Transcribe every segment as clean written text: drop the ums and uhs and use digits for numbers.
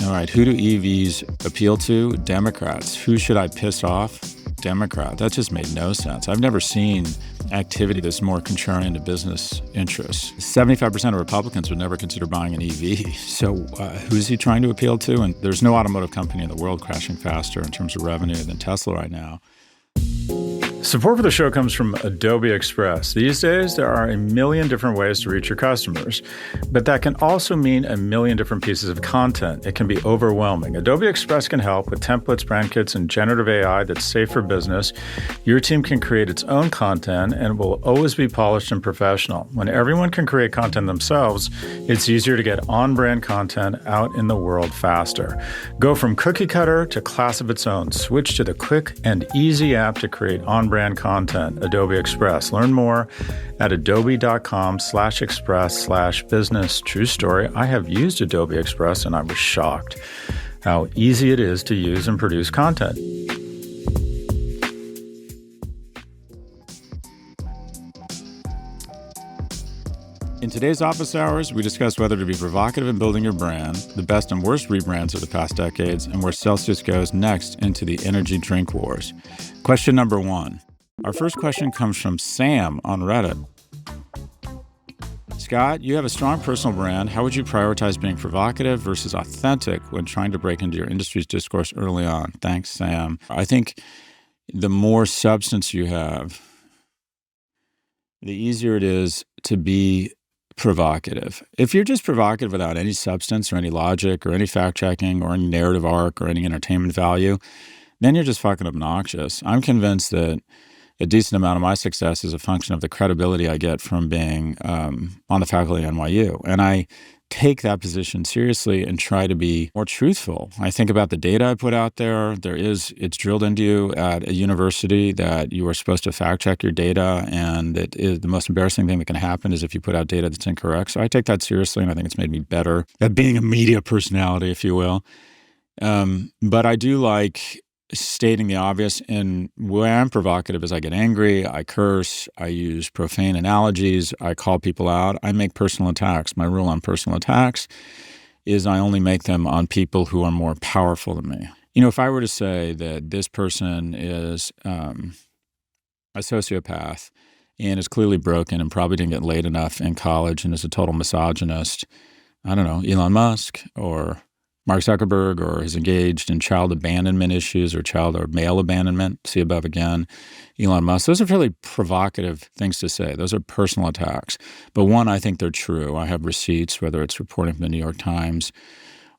All right, who do EVs appeal to? Democrats. Who should I piss off? Democrat. That just made no sense. I've never seen activity that's more contrarian to business interests. 75% of Republicans would never consider buying an EV. So who's he trying to appeal to? And there's no automotive company in the world crashing faster in terms of revenue than Tesla right now. Support for the show comes from Adobe Express. These days, there are a million different ways to reach your customers, but that can also mean a million different pieces of content. It can be overwhelming. Adobe Express can help with templates, brand kits, and generative AI that's safe for business. Your team can create its own content and it will always be polished and professional. When everyone can create content themselves, it's easier to get on-brand content out in the world faster. Go from cookie cutter to class of its own. Switch to the quick and easy app to create on-brand content, Adobe Express. Learn more at adobe.com/express/business. True story. I have used Adobe Express and I was shocked how easy it is to use and produce content. In today's Office Hours, we discuss whether to be provocative in building your brand, the best and worst rebrands of the past decades, and where Celsius goes next into the energy drink wars. Question number 1. Our first question comes from Sam on Reddit. Scott, you have a strong personal brand. How would you prioritize being provocative versus authentic when trying to break into your industry's discourse early on? Thanks, Sam. I think the more substance you have, the easier it is to be provocative. If you're just provocative without any substance or any logic or any fact-checking or any narrative arc or any entertainment value, then you're just fucking obnoxious. I'm convinced that a decent amount of my success is a function of the credibility I get from being on the faculty at NYU. And I take that position seriously and try to be more truthful. I think about the data I put out there. It's drilled into you at a university that you are supposed to fact check your data, and it is the most embarrassing thing that can happen is if you put out data that's incorrect. So I take that seriously, and I think it's made me better at being a media personality, if you will. But I do like stating the obvious, and where I'm provocative is I get angry, I curse, I use profane analogies, I call people out, I make personal attacks. My rule on personal attacks is I only make them on people who are more powerful than me. You know, if I were to say that this person is a sociopath and is clearly broken and probably didn't get laid enough in college and is a total misogynist, I don't know, Elon Musk or Mark Zuckerberg, or is engaged in child abandonment issues or child or male abandonment, see above again, Elon Musk. Those are fairly provocative things to say. Those are personal attacks. But one, I think they're true. I have receipts, whether it's reporting from the New York Times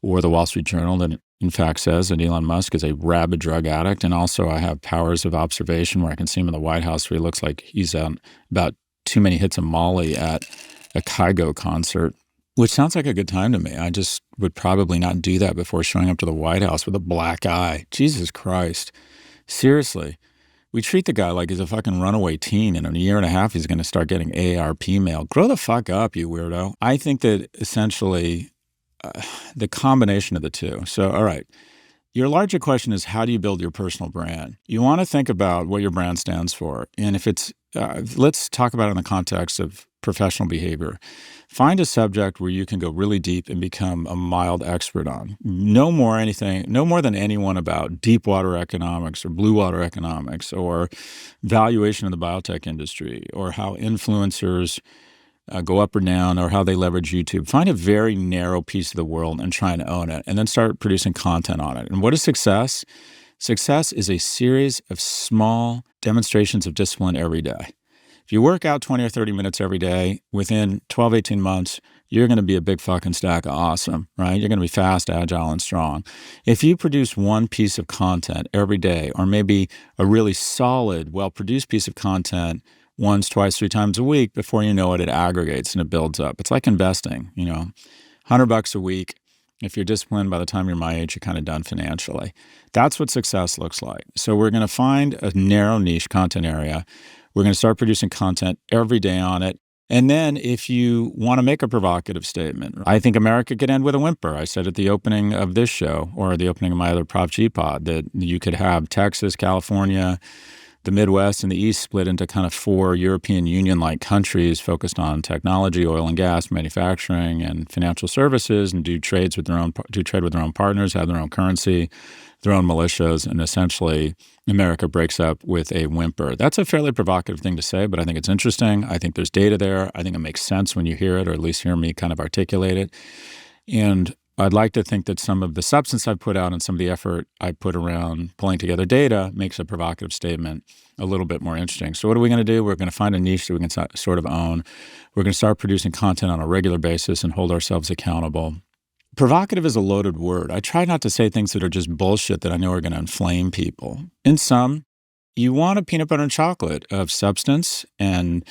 or the Wall Street Journal, that in fact says that Elon Musk is a rabid drug addict. And also I have powers of observation where I can see him in the White House where he looks like he's on about too many hits of Molly at a Kygo concert. Which sounds like a good time to me. I just would probably not do that before showing up to the White House with a black eye. Jesus Christ. Seriously. We treat the guy like he's a fucking runaway teen, and in a year and a half he's going to start getting AARP mail. Grow the fuck up, you weirdo. I think that essentially the combination of the two. So, all right. Your larger question is, how do you build your personal brand? You want to think about what your brand stands for. And if it's, let's talk about it in the context of professional behavior. Find a subject where you can go really deep and become a mild expert on. No more than anyone about deep water economics or blue water economics or valuation of the biotech industry or how influencers go up or down or how they leverage YouTube. Find a very narrow piece of the world and try and own it, and then start producing content on it. And what is success? Success is a series of small demonstrations of discipline every day. If you work out 20 or 30 minutes every day, within 12, 18 months, you're going to be a big fucking stack of awesome, right? You're going to be fast, agile, and strong. If you produce one piece of content every day, or maybe a really solid, well-produced piece of content once, twice, 3 times a week, before you know it, it aggregates and it builds up. It's like investing, you know, $100 a week. If you're disciplined, by the time you're my age, you're kind of done financially. That's what success looks like. So we're going to find a narrow niche content area. We're going to start producing content every day on it. And then if you want to make a provocative statement, I think America could end with a whimper. I said at the opening of this show, or the opening of my other Prof G pod, that you could have Texas, California, the Midwest and the East split into kind of 4 European Union-like countries focused on technology, oil and gas, manufacturing, and financial services, and do trade with their own partners, have their own currency, their own militias, and essentially America breaks up with a whimper. That's a fairly provocative thing to say, but I think it's interesting. I think there's data there. I think it makes sense when you hear it, or at least hear me kind of articulate it. And I'd like to think that some of the substance I've put out and some of the effort I put around pulling together data makes a provocative statement a little bit more interesting. So what are we going to do? We're going to find a niche that we can sort of own. We're going to start producing content on a regular basis and hold ourselves accountable. Provocative is a loaded word. I try not to say things that are just bullshit that I know are going to inflame people. In some, you want a peanut butter and chocolate of substance and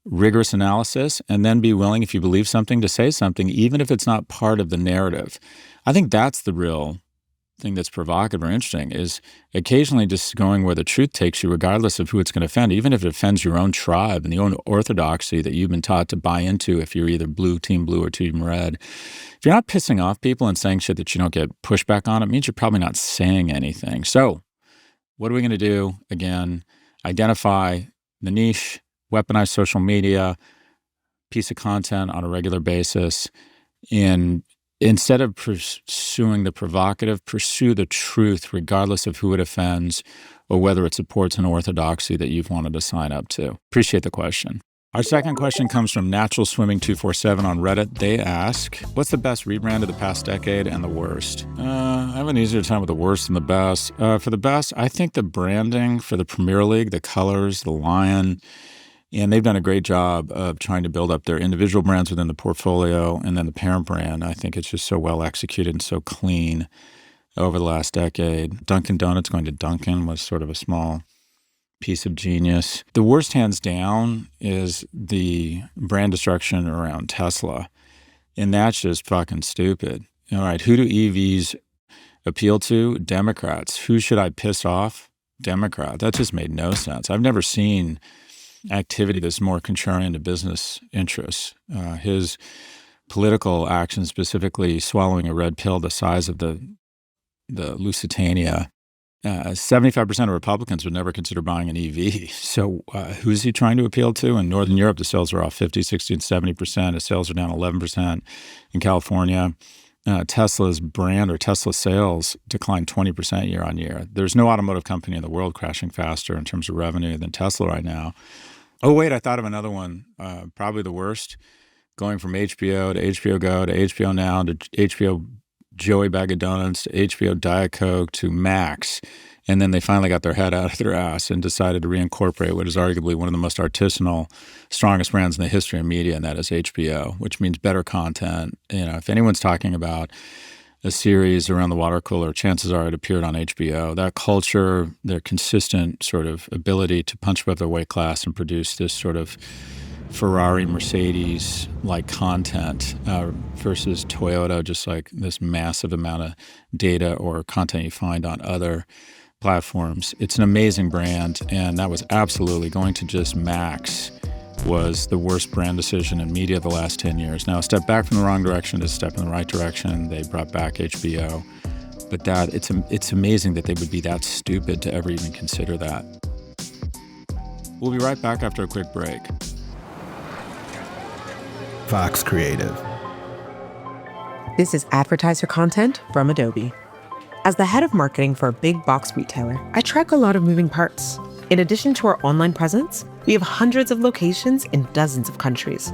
rigorous analysis, and then be willing, if you believe something, to say something, even if it's not part of the narrative. I think that's the real thing that's provocative or interesting, is occasionally just going where the truth takes you, regardless of who it's going to offend, even if it offends your own tribe and the own orthodoxy that you've been taught to buy into if you're either team blue or team red. If you're not pissing off people and saying shit that you don't get pushback on, it means you're probably not saying anything. So what are we going to do? Again, identify the niche, weaponize social media, piece of content on a regular basis, and instead of pursuing the provocative, pursue the truth regardless of who it offends or whether it supports an orthodoxy that you've wanted to sign up to. Appreciate the question. Our second question comes from Natural Swimming 247 on Reddit. They ask, what's the best rebrand of the past decade and the worst? I have an easier time with the worst than the best. For the best, I think the branding for the Premier League, the colors, the lion, and they've done a great job of trying to build up their individual brands within the portfolio and then the parent brand. I think it's just so well executed and so clean over the last decade. Dunkin' Donuts going to Dunkin' was sort of a small piece of genius. The worst, hands down, is the brand destruction around Tesla. And that's just fucking stupid. All right, who do EVs appeal to? Democrats. Who should I piss off? Democrat. That just made no sense. I've never seen activity that's more contrarian to business interests. His political action, specifically swallowing a red pill the size of the Lusitania, 75% of Republicans would never consider buying an EV. So who's he trying to appeal to? In Northern Europe, the sales are off 50, 60, and 70%. His sales are down 11%. In California, Tesla's brand or Tesla sales declined 20% year on year. There's no automotive company in the world crashing faster in terms of revenue than Tesla right now. Oh, wait, I thought of another one, probably the worst, going from HBO to HBO Go to HBO Now to HBO Joey Bag of Donuts to HBO Diet Coke to Max. And then they finally got their head out of their ass and decided to reincorporate what is arguably one of the most artisanal, strongest brands in the history of media, and that is HBO, which means better content. You know, if anyone's talking about a series around the water cooler, chances are it appeared on HBO. That culture, their consistent sort of ability to punch above their weight class and produce this sort of Ferrari, Mercedes-like content versus Toyota, just like this massive amount of data or content you find on other platforms. It's an amazing brand, and that was absolutely going to just Max was the worst brand decision in media the last 10 years. Now, a step back from the wrong direction is a step in the right direction. They brought back HBO. But that it's amazing that they would be that stupid to ever even consider that. We'll be right back after a quick break. Fox Creative. This is advertiser content from Adobe. As the head of marketing for a big box retailer, I track a lot of moving parts. In addition to our online presence, we have hundreds of locations in dozens of countries.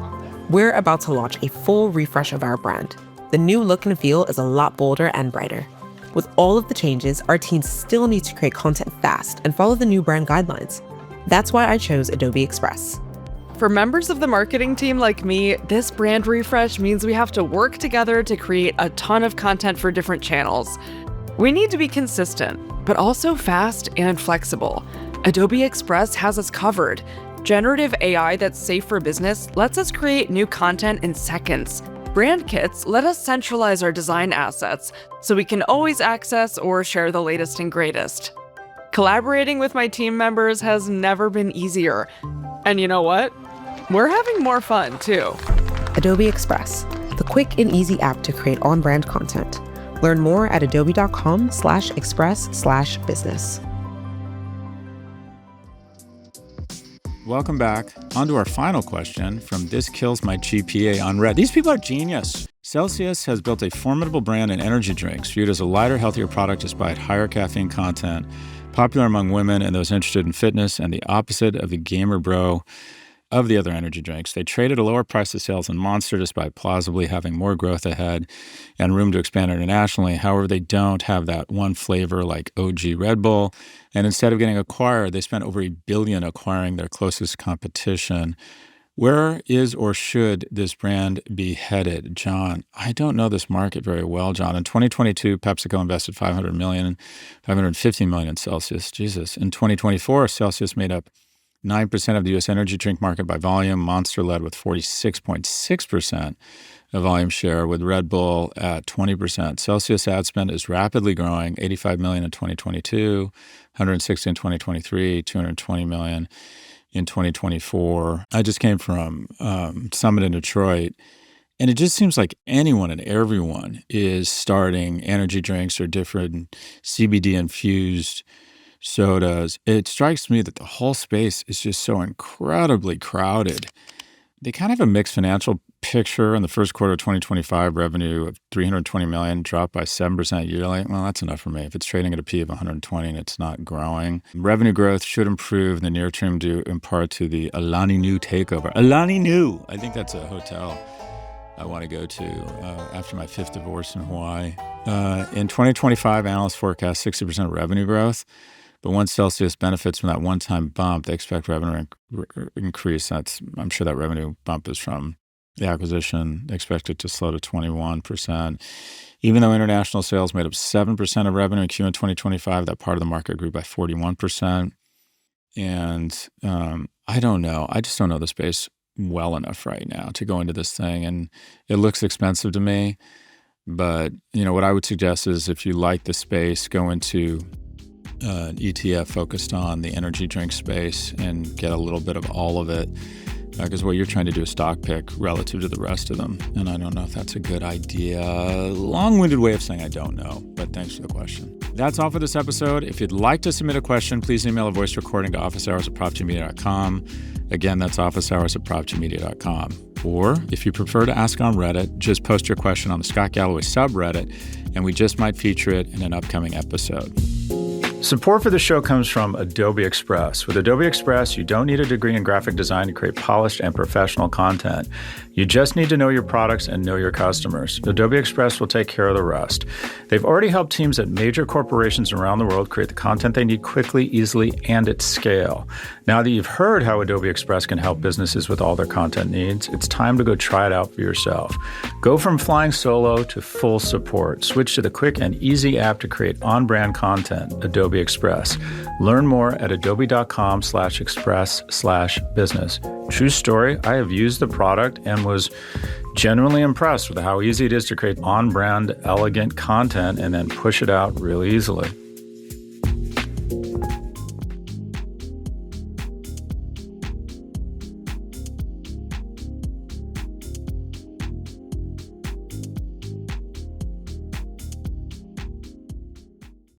We're about to launch a full refresh of our brand. The new look and feel is a lot bolder and brighter. With all of the changes, our teams still need to create content fast and follow the new brand guidelines. That's why I chose Adobe Express. For members of the marketing team like me, this brand refresh means we have to work together to create a ton of content for different channels. We need to be consistent, but also fast and flexible. Adobe Express has us covered. Generative AI that's safe for business lets us create new content in seconds. Brand kits let us centralize our design assets so we can always access or share the latest and greatest. Collaborating with my team members has never been easier. And you know what? We're having more fun, too. Adobe Express, the quick and easy app to create on-brand content. Learn more at adobe.com/express/business. welcome back. On to our final question from This Kills My GPA on Reddit. These people are genius. Celsius has built a formidable brand in energy drinks, viewed as a lighter, healthier product despite higher caffeine content, popular among women and those interested in fitness, and the opposite of the gamer bro of the other energy drinks. They trade at a lower price of sales than Monster despite plausibly having more growth ahead and room to expand internationally. However, they don't have that one flavor like OG Red Bull. And instead of getting acquired, they spent over $1 billion acquiring their closest competition. Where is or should this brand be headed, John? I don't know this market very well, John. In 2022, PepsiCo invested $550 million in Celsius. Jesus. In 2024, Celsius made up 9% of the U.S. energy drink market by volume. Monster led with 46.6% of volume share, with Red Bull at 20%. Celsius ad spend is rapidly growing, $85 million in 2022, $160 in 2023, $220 million in 2024. I just came from Summit in Detroit, and it just seems like anyone and everyone is starting energy drinks or different CBD-infused sodas. It strikes me that the whole space is just so incredibly crowded. They kind of have a mixed financial picture. In the first quarter of 2025, revenue of $320 million dropped by 7% yearly. Well, that's enough for me. If it's trading at a P of 120 and it's not growing. Revenue growth should improve in the near term due in part to the Alani Nu takeover. Alani Nu! I think that's a hotel I want to go to after my 5th divorce in Hawaii. In 2025, analysts forecast 60% revenue growth. But once Celsius benefits from that one-time bump, they expect revenue increase. I'm sure that revenue bump is from the acquisition, expected to slow to 21%. Even though international sales made up 7% of revenue in Q1 2025, that part of the market grew by 41%. And I don't know. I just don't know the space well enough right now to go into this thing. And it looks expensive to me. But, what I would suggest is if you like the space, go into an ETF focused on the energy drink space and get a little bit of all of it, because what you're trying to do is stock pick relative to the rest of them. And I don't know if that's a good idea. Long-winded way of saying I don't know, but thanks for the question. That's all for this episode. If you'd like to submit a question, please email a voice recording to officehours@profgmedia.com. Again, that's officehours@profgmedia.com. Or if you prefer to ask on Reddit, just post your question on the Scott Galloway subreddit, and we just might feature it in an upcoming episode. Support for the show comes from Adobe Express. With Adobe Express, you don't need a degree in graphic design to create polished and professional content. You just need to know your products and know your customers. Adobe Express will take care of the rest. They've already helped teams at major corporations around the world create the content they need quickly, easily, and at scale. Now that you've heard how Adobe Express can help businesses with all their content needs, it's time to go try it out for yourself. Go from flying solo to full support. Switch to the quick and easy app to create on-brand content, Adobe Express. Learn more at adobe.com/express/business. True story, I have used the product and was genuinely impressed with how easy it is to create on-brand, elegant content and then push it out really easily.